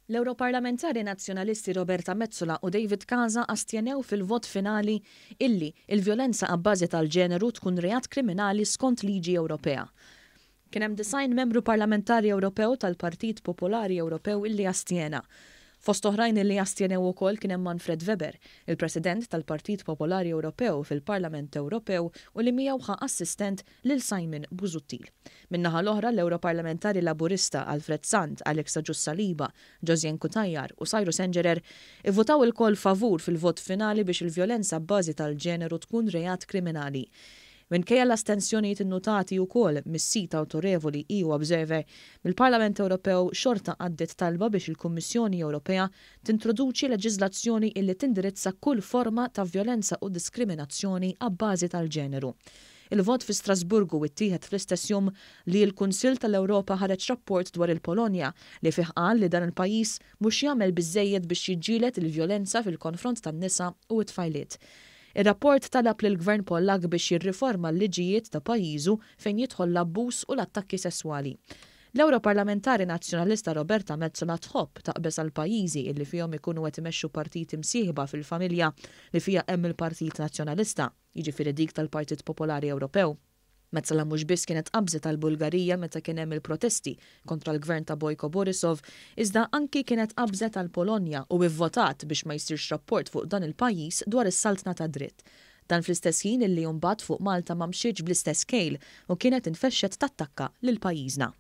L-Ewroparlamentari Nazzjonalisti Roberta Metsola u David Casa astjenew fil-vot finali illi il-vjolenza Abbażi Tal-Ġeneru Tkun Reat Kriminali skont liġi Ewropea. Kien hemm disgħin Membru Parlamentari Ewropew tal-Partit Popolari Ewropew illi astjena. Fost oħrajn illi astjenew ukoll kien hemm Manfred Weber, il-President tal-Partit Popolari Ewropew fil-Parlament Ewropew u li miegħu assistent lil Simon Busuttil. Min-naħa l-oħra l-Ewroparlamentari Laburisti Alfred Sant, Agius Saliba, Josianne Cutajar u Cyrus Engerer ivvotaw ilkoll favur fil-vot finali biex il-vjolenza Abbażi Tal-Ġeneru Tkun Reat Kriminali. Minkejja l-astensjonijiet innotati wkoll mis-sit awtorevoli EU Observer, mill-Parlament Ewropew xorta għaddiet talba biex il-Kummissjoni Ewropea tintroduċi leġiżlazzjoni illi tindirizza kull forma ta' vjolenza u diskriminazzjoni abbażi tal-ġeneru. Il-vot fi Strasburgu ittieħed fl-istess jum li l-Kunsill tal-Ewropa ħareġ rapport dwar il-Polonja li fih qal li dan il-pajjiż mhux jagħmel biżżejjed biex jiġġieled il-vjolenza fil-konfront tan-nisa u t-tfajliet. Ir-rapport talab lill-Gvern Pollak biex jirriforma l-liġijiet ta' pajjiżu fejn jidħol l-abbuż u l-attakki sesswali. L-Ewroparlamentari Nazzjonalista Roberta Metsola tħobb taqbeż għal pajjiżi illi fihom ikunu qed imexxu partiti msieħba fil-familja li fiha hemm il-Partit Nazzjonalista, jiġifieri dik tal-Partit Popolari Ewropew. Metsola mhux biss kienet qabżet tal-Bulgarija meta kien hemm il-protesti kontra l-gvern ta' Bojko Borisov, iżda anki kienet qabżet tal-Polonja u ivvotat biex ma jsirx rapport fuq dan il-pajjiż dwar is-saltna ta' dritt. Dan fl-istess ħin illi mbagħad fuq Malta ma mxietx bl-istess kejl u kienet infexxet tattakka lil pajjiżna.